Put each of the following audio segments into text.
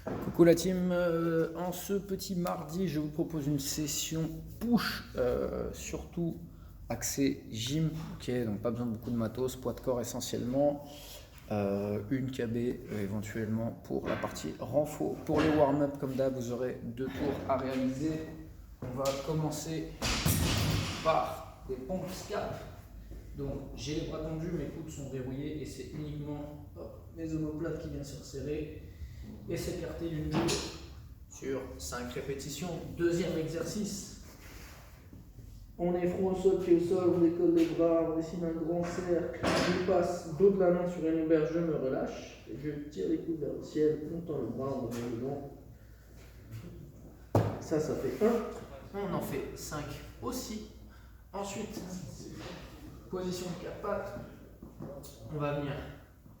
Coucou la team, en ce petit mardi, je vous propose une session push, surtout axée gym, ok, donc pas besoin de beaucoup de matos, poids de corps essentiellement, une KB éventuellement pour la partie renfort. Pour les warm-up, comme d'hab, vous aurez 2 tours à réaliser. On va commencer par des pompes scap. Donc j'ai les bras tendus, mes coudes sont verrouillés et c'est uniquement mes omoplates qui viennent se resserrer et s'écarter d'une joue sur 5 répétitions. Deuxième exercice. On est front au sol, pied au sol, on décolle les bras, on dessine un grand cercle, je passe dos de la main sur une lombaire, je me relâche, et je tire les coudes vers le ciel, on tend le bras, on revient devant. Ça fait 1. On en fait 5 aussi. Ensuite, position de 4 pattes, on va venir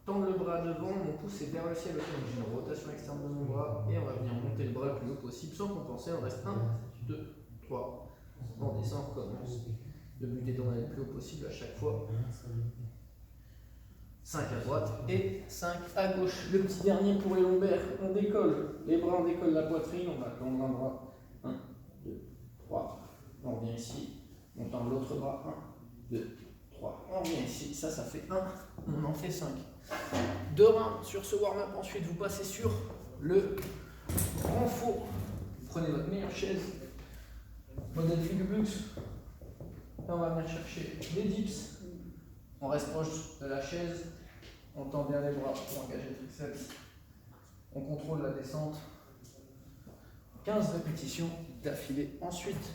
tendre le bras devant, mon pouce est vers le ciel, donc j'ai une rotation externe de mon bras, et on va venir monter le bras le plus haut possible sans compenser. On reste 1, 2, 3, on descend, on recommence. Le but étant d'aller le plus haut possible à chaque fois. 5 à droite et 5 à gauche. Le petit dernier pour les lombaires, on décolle les bras, on décolle la poitrine, on va tendre un bras. 1, 2, 3, on revient ici, on tend l'autre bras, 1, 2, 3, on revient ici, ça fait 1, on en fait 5. 2 rounds sur ce warm-up, ensuite vous passez sur le renfort. Vous prenez votre meilleure chaise, modèle Figurux. Là on va venir chercher les dips, on reste proche de la chaise, on tend bien les bras pour engager le triceps, on contrôle la descente, 15 répétitions d'affilée. Ensuite,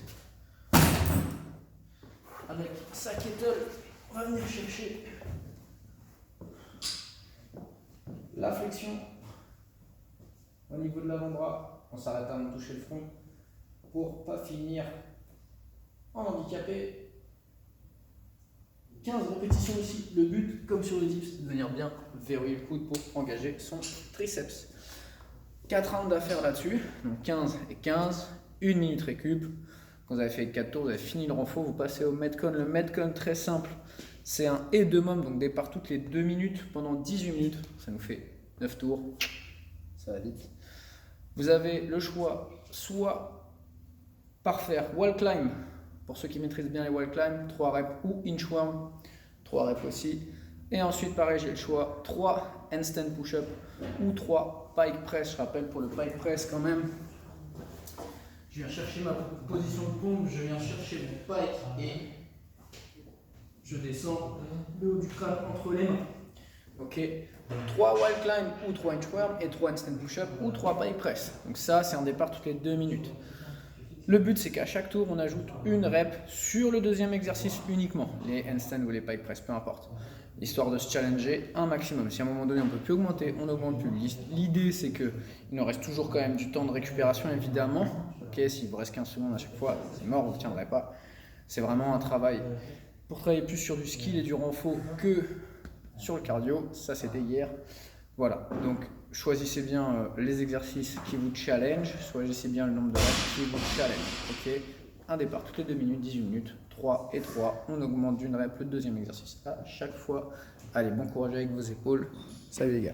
avec sa kettle, on va venir chercher la flexion au niveau de l'avant-bras, on s'arrête avant de toucher le front pour pas finir en handicapé. 15 répétitions aussi, le but comme sur les dips, de venir bien verrouiller le coude pour engager son triceps. 4 rounds à faire là-dessus, donc 15 et 15, 1 minute récup. Quand vous avez fait 4 tours, vous avez fini le renfort, vous passez au Metcon. Le Metcon, très simple, c'est un et 2 mômes, donc départ toutes les 2 minutes pendant 18 minutes. Ça nous fait 9 tours, ça va vite. Vous avez le choix, soit par faire wall climb, pour ceux qui maîtrisent bien les wall climb, 3 reps, ou inchworm, 3 reps aussi. Et ensuite, pareil, j'ai le choix, 3 handstand push-up ou 3 pike press. Je rappelle, pour le pike press quand même, je viens chercher ma position de pompe, je viens chercher mon pike et je descends le haut du crâne entre les mains. Ok, 3 wall climb ou 3 inchworm et 3 handstand push-up ou 3 pike press. Donc ça, c'est un départ toutes les 2 minutes. Le but, c'est qu'à chaque tour, on ajoute une rep sur le deuxième exercice uniquement, les handstands ou les pike press, peu importe, histoire de se challenger un maximum. Si à un moment donné, on ne peut plus augmenter, on n'augmente plus. L'idée, c'est qu'il nous reste toujours quand même du temps de récupération, évidemment. Ok, s'il vous reste 15 secondes à chaque fois, c'est mort, vous ne tiendrez pas. C'est vraiment un travail pour travailler plus sur du skill et du renfort que sur le cardio. Ça, c'était hier. Voilà, donc choisissez bien les exercices qui vous challenge, choisissez bien le nombre de reps qui vous challenge. Ok, un départ toutes les 2 minutes, 18 minutes, 3 et 3. On augmente d'une rep le deuxième exercice à chaque fois. Allez, bon courage avec vos épaules. Salut les gars.